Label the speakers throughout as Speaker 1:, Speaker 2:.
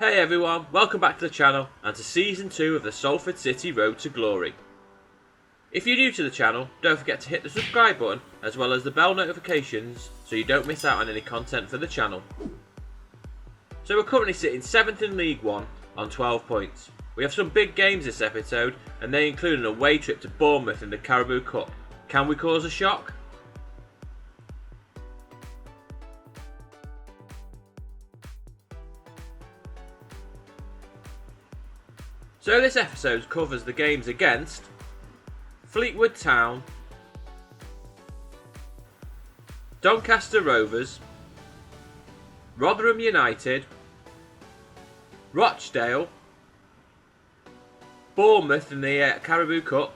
Speaker 1: Hey everyone, welcome back to the channel and to Season 2 of the Salford City Road to Glory. If you're new to the channel, don't forget to hit the subscribe button as well as the bell notifications so you don't miss out on any content for the channel. So we're currently sitting 7th in League 1 on 12 points. We have some big games this episode and they include an away trip to Bournemouth in the Carabao Cup. Can we cause a shock? So this episode covers the games against Fleetwood Town, Doncaster Rovers, Rotherham United, Rochdale, Bournemouth in the Carabao Cup,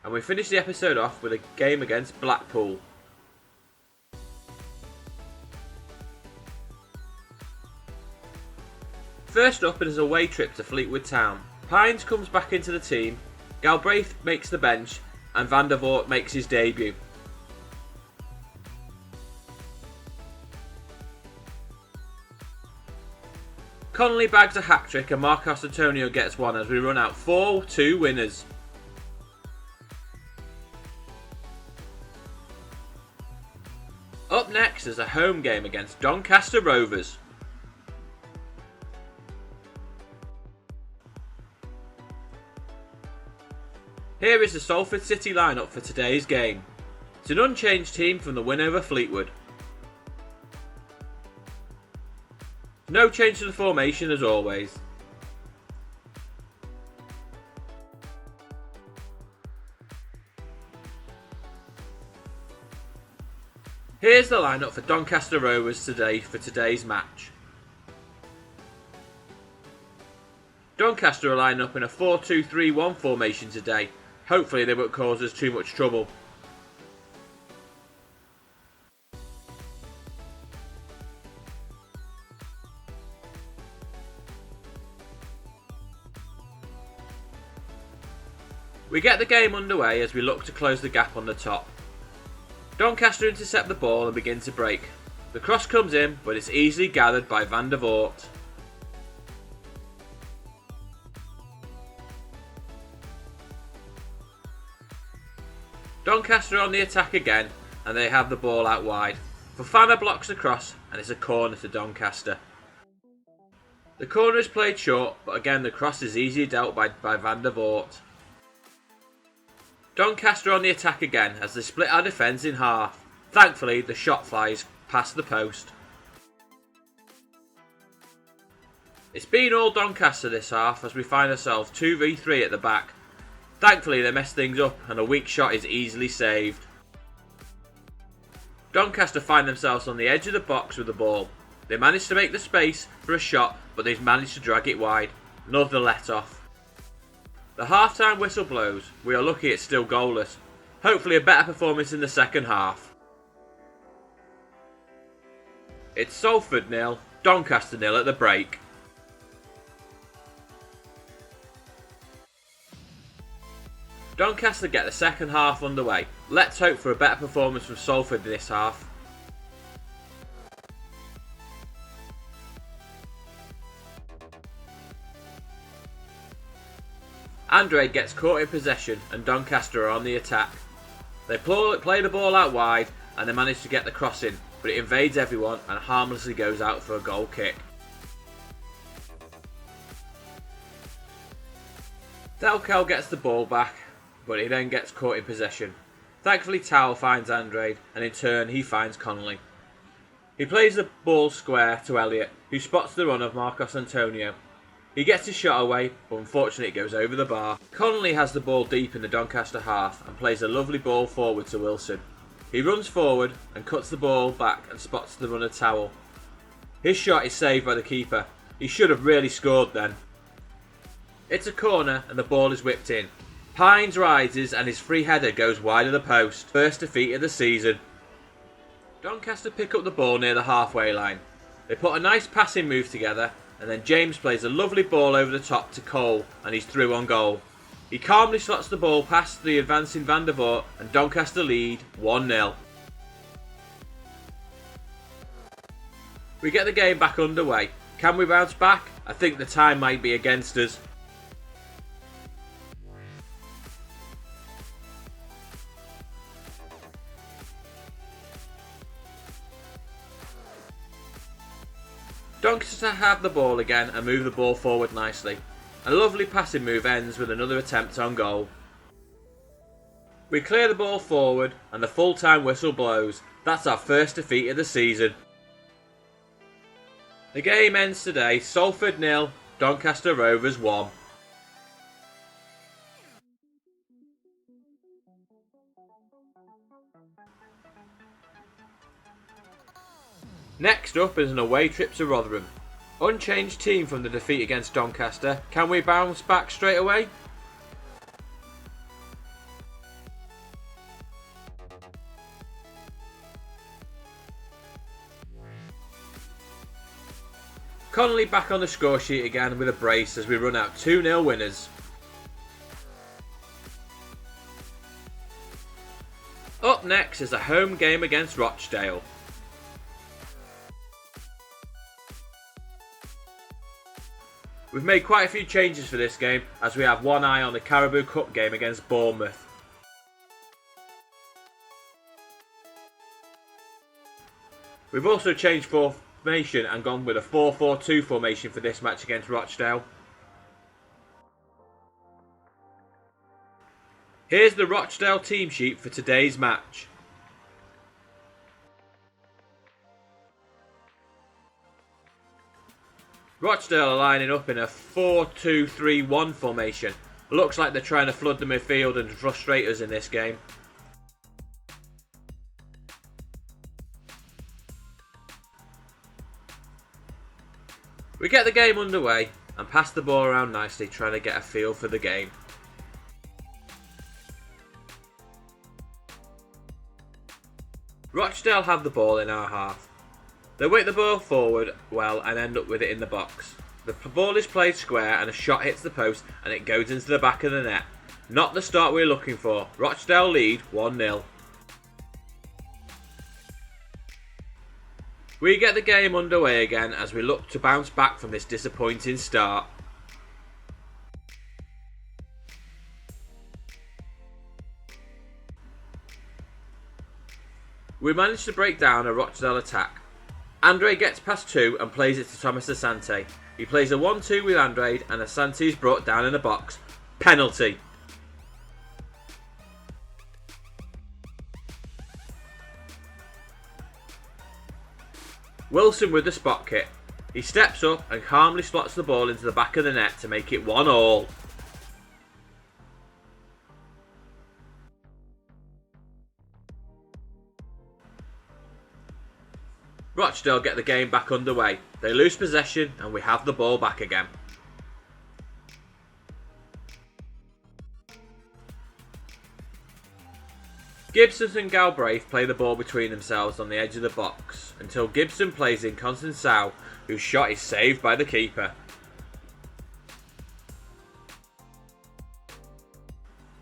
Speaker 1: and we finish the episode off with a game against Blackpool. First up is a away trip to Fleetwood Town. Pines comes back into the team, Galbraith makes the bench, and Van der Voort makes his debut. Connolly bags a hat-trick and Marcos Antonio gets one as we run out 4-2 winners. Up next is a home game against Doncaster Rovers. Here is the Salford City lineup for today's game. It's an unchanged team from the win over Fleetwood. No change to the formation as always. Here's the lineup for Doncaster Rovers today for today's match. Doncaster are lined up in a 4-2-3-1 formation today. Hopefully they won't cause us too much trouble. We get the game underway as we look to close the gap on the top. Doncaster intercept the ball and begin to break. The cross comes in, but it's easily gathered by Van der Voort. Doncaster on the attack again and they have the ball out wide. Fofana blocks the cross and it's a corner to Doncaster. The corner is played short, but again the cross is easily dealt by Van der Voort. Doncaster on the attack again as they split our defence in half. Thankfully the shot flies past the post. It's been all Doncaster this half as we find ourselves 2v3 at the back. Thankfully they mess things up and a weak shot is easily saved. Doncaster find themselves on the edge of the box with the ball. They manage to make the space for a shot, but they've managed to drag it wide. Another let off. The half-time whistle blows. We are lucky it's still goalless. Hopefully a better performance in the second half. It's Salford 0, Doncaster 0 at the break. Doncaster get the second half underway. Let's hope for a better performance from Salford this half. Andre gets caught in possession and Doncaster are on the attack. They play the ball out wide and they manage to get the cross in, but it invades everyone and harmlessly goes out for a goal kick. Delkel gets the ball back, but he then gets caught in possession. Thankfully Towell finds Andrade and in turn he finds Connolly. He plays the ball square to Elliott, who spots the run of Marcos Antonio. He gets his shot away, but unfortunately it goes over the bar. Connolly has the ball deep in the Doncaster half and plays a lovely ball forward to Wilson. He runs forward and cuts the ball back and spots the runner Towell. His shot is saved by the keeper. He should have really scored then. It's a corner and the ball is whipped in. Pines rises and his free header goes wide of the post. First defeat of the season. Doncaster pick up the ball near the halfway line. They put a nice passing move together and then James plays a lovely ball over the top to Cole and he's through on goal. He calmly slots the ball past the advancing Van der Voort and Doncaster lead 1-0. We get the game back underway. Can we bounce back? I think the time might be against us. Doncaster have the ball again and move the ball forward nicely. A lovely passing move ends with another attempt on goal. We clear the ball forward and the full-time whistle blows. That's our first defeat of the season. The game ends today, Salford 0, Doncaster Rovers 1. Next up is an away trip to Rotherham. Unchanged team from the defeat against Doncaster. Can we bounce back straight away? Connolly back on the score sheet again with a brace as we run out 2-0 winners. Up next is a home game against Rochdale. We've made quite a few changes for this game as we have one eye on the Carabao Cup game against Bournemouth. We've also changed formation and gone with a 4-4-2 formation for this match against Rochdale. Here's the Rochdale team sheet for today's match. Rochdale are lining up in a 4-2-3-1 formation. Looks like they're trying to flood the midfield and frustrate us in this game. We get the game underway and pass the ball around nicely, trying to get a feel for the game. Rochdale have the ball in our half. They work the ball forward well and end up with it in the box. The ball is played square and a shot hits the post and it goes into the back of the net. Not the start we were looking for. Rochdale lead 1-0. We get the game underway again as we look to bounce back from this disappointing start. We manage to break down a Rochdale attack. Andre gets past 2 and plays it to Thomas Asante. He plays a 1-2 with Andre and Asante is brought down in the box. Penalty. Wilson with the spot kick. He steps up and calmly slots the ball into the back of the net to make it 1-1. Rochdale get the game back underway. They lose possession and we have the ball back again. Gibson and Galbraith play the ball between themselves on the edge of the box until Gibson plays in Constance, whose shot is saved by the keeper.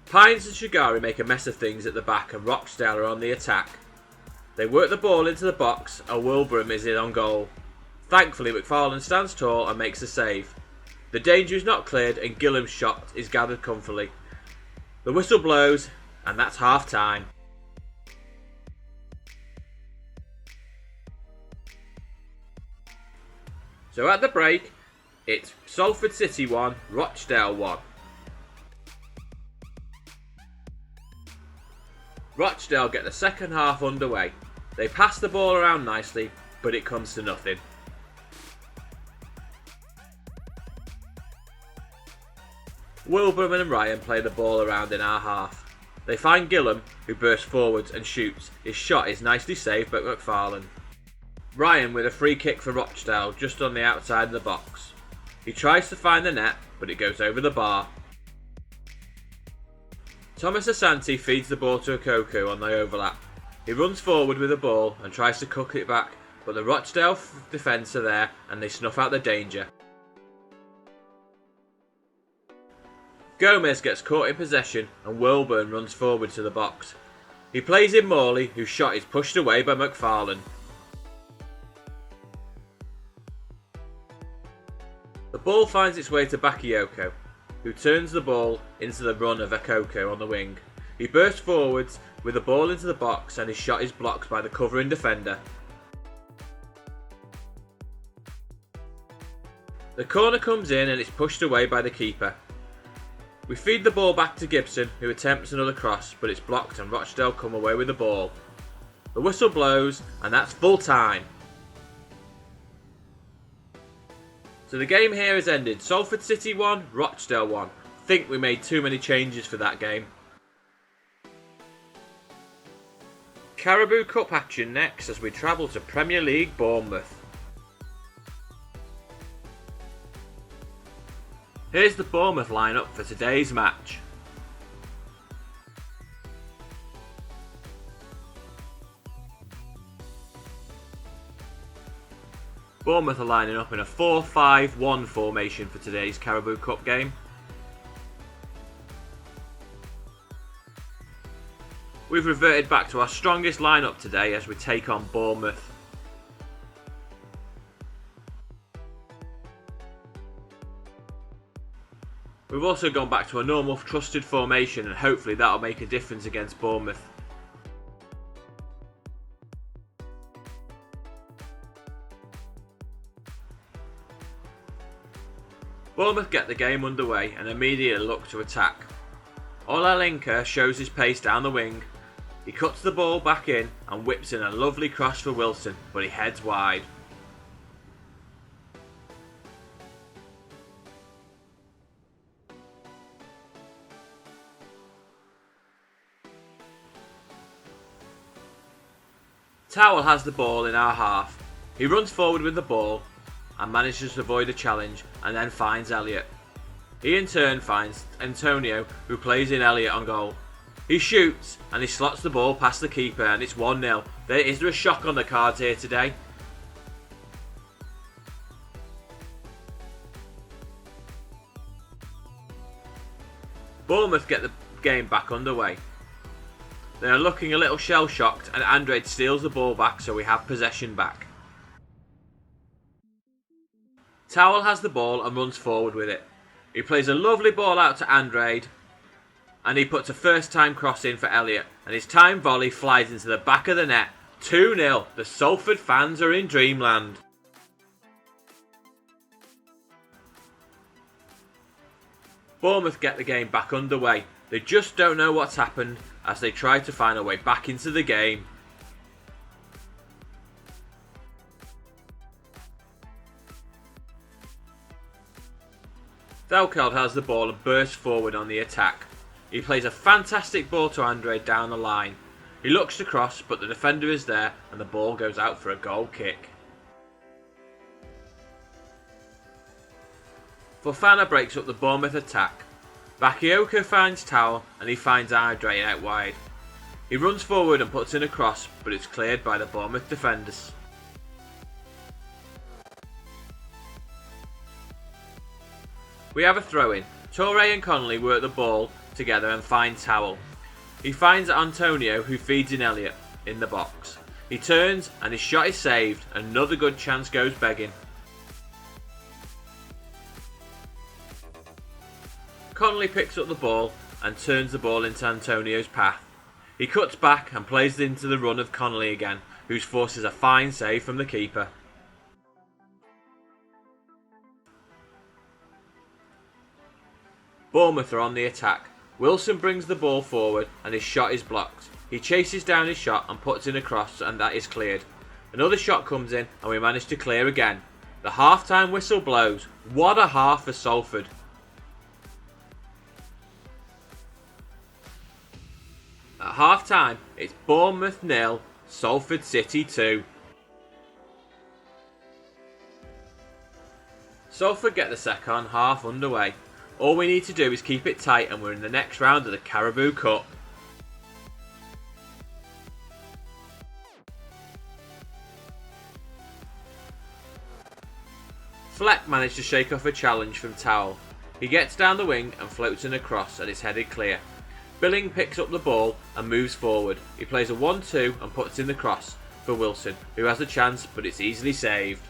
Speaker 1: Pines and Shigari make a mess of things at the back and Rochdale are on the attack. They work the ball into the box and Wilbraham is in on goal. Thankfully McFarlane stands tall and makes a save. The danger is not cleared and Gillam's shot is gathered comfortably. The whistle blows and that's half time. So at the break, it's Salford City 1, Rochdale 1. Rochdale get the second half underway. They pass the ball around nicely, but it comes to nothing. Wilbraham and Ryan play the ball around in our half. They find Gillam, who bursts forwards and shoots. His shot is nicely saved by McFarlane. Ryan with a free kick for Rochdale just on the outside of the box. He tries to find the net, but it goes over the bar. Thomas Asante feeds the ball to Okoku on the overlap. He runs forward with the ball and tries to cook it back, but the Rochdale defence are there and they snuff out the danger. Gomez gets caught in possession and Wilburn runs forward to the box. He plays in Morley, whose shot is pushed away by McFarlane. The ball finds its way to Bakayoko, who turns the ball into the run of Ekoko on the wing. He bursts forwards with the ball into the box and his shot is blocked by the covering defender. The corner comes in and it's pushed away by the keeper. We feed the ball back to Gibson, who attempts another cross, but it's blocked and Rochdale come away with the ball. The whistle blows and that's full time. So the game here has ended. Salford City 1, Rochdale 1. I think we made too many changes for that game. Carabao Cup action next as we travel to Premier League Bournemouth. Here's the Bournemouth lineup for today's match. Bournemouth are lining up in a 4-5-1 formation for today's Carabao Cup game. We've reverted back to our strongest lineup today as we take on Bournemouth. We've also gone back to a normal trusted formation and hopefully that'll make a difference against Bournemouth. Bournemouth get the game underway and immediately look to attack. Olalenka shows his pace down the wing. He cuts the ball back in and whips in a lovely cross for Wilson, but he heads wide. Towell has the ball in our half. He runs forward with the ball and manages to avoid a challenge and then finds Elliott. He in turn finds Antonio, who plays in Elliott on goal. He shoots and he slots the ball past the keeper and it's 1-0. Is there a shock on the cards here today? Bournemouth get the game back underway. They are looking a little shell shocked and Andrade steals the ball back, so we have possession back. Towell has the ball and runs forward with it. He plays a lovely ball out to Andrade and he puts a first time cross in for Elliott and his time volley flies into the back of the net. 2-0. The Salford fans are in dreamland. Bournemouth get the game back underway. They just don't know what's happened as they try to find a way back into the game. Thelkeld has the ball and bursts forward on the attack. He plays a fantastic ball to Andrade down the line. He looks to cross, but the defender is there and the ball goes out for a goal kick. Fofana breaks up the Bournemouth attack. Bakayoko finds Towell and he finds Andrade out wide. He runs forward and puts in a cross, but it's cleared by the Bournemouth defenders. We have a throw-in. Toure and Connolly work the ball together and find Towell. He finds Antonio, who feeds in Elliott in the box. He turns and his shot is saved. Another good chance goes begging. Connolly picks up the ball and turns the ball into Antonio's path. He cuts back and plays it into the run of Connolly again, who forces a fine save from the keeper. Bournemouth are on the attack. Wilson brings the ball forward and his shot is blocked. He chases down his shot and puts in a cross and that is cleared. Another shot comes in and we manage to clear again. The half-time whistle blows. What a half for Salford. At half-time, it's Bournemouth 0, Salford City 2. Salford get the second half underway. All we need to do is keep it tight and we're in the next round of the Carabao Cup. Fleck managed to shake off a challenge from Towell. He gets down the wing and floats in a cross and it's headed clear. Billing picks up the ball and moves forward. He plays a 1-2 and puts in the cross for Wilson, who has a chance but it's easily saved.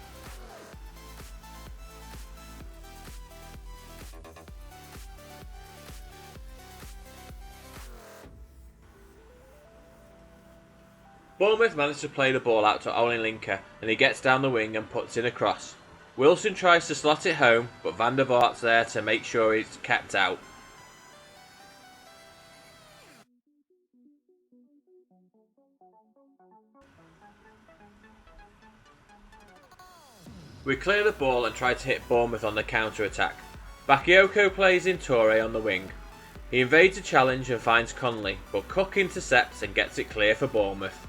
Speaker 1: Bournemouth managed to play the ball out to Olenlinka and he gets down the wing and puts in a cross. Wilson tries to slot it home, but Van der Vaart's there to make sure it's kept out. We clear the ball and try to hit Bournemouth on the counter-attack. Bakayoko plays in Toure on the wing. He invades a challenge and finds Connolly, but Cook intercepts and gets it clear for Bournemouth.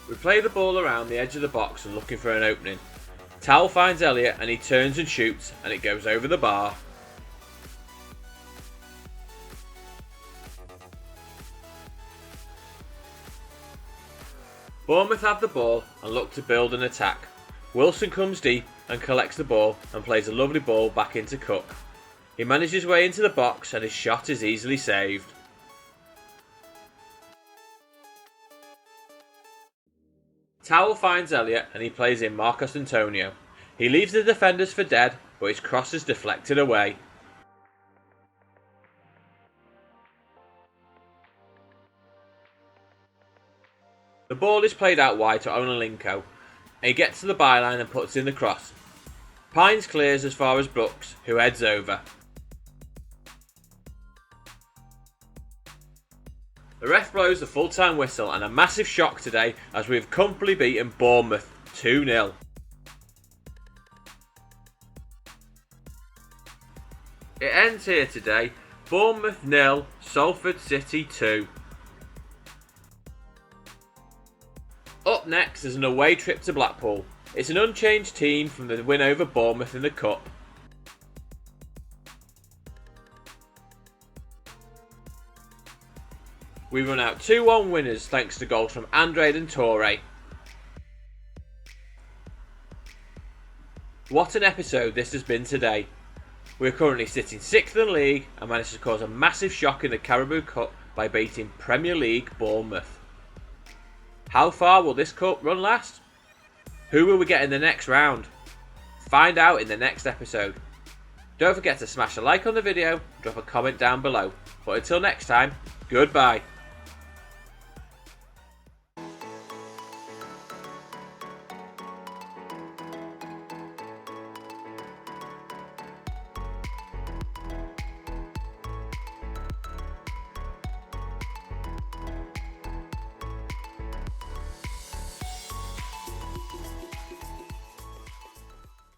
Speaker 1: We play the ball around the edge of the box and looking for an opening. Towell finds Elliott and he turns and shoots and it goes over the bar. Bournemouth have the ball and look to build an attack. Wilson comes deep and collects the ball and plays a lovely ball back into Cook. He manages his way into the box and his shot is easily saved. Towell finds Elliott and he plays in Marcos Antonio. He leaves the defenders for dead, but his cross is deflected away. The ball is played out wide to Olenlinka. He gets to the byline and puts in the cross. Pines clears as far as Brooks, who heads over. The ref blows the full-time whistle and a massive shock today as we've comfortably beaten Bournemouth 2-0. It ends here today, Bournemouth 0, Salford City 2. Up next is an away trip to Blackpool. It's an unchanged team from the win over Bournemouth in the Cup. We run out 2-1 winners thanks to goals from Andrade and Toure. What an episode this has been today. We are currently sitting 6th in the league and managed to cause a massive shock in the Carabao Cup by beating Premier League Bournemouth. How far will this cup run last? Who will we get in the next round? Find out in the next episode. Don't forget to smash a like on the video and drop a comment down below. But until next time, goodbye.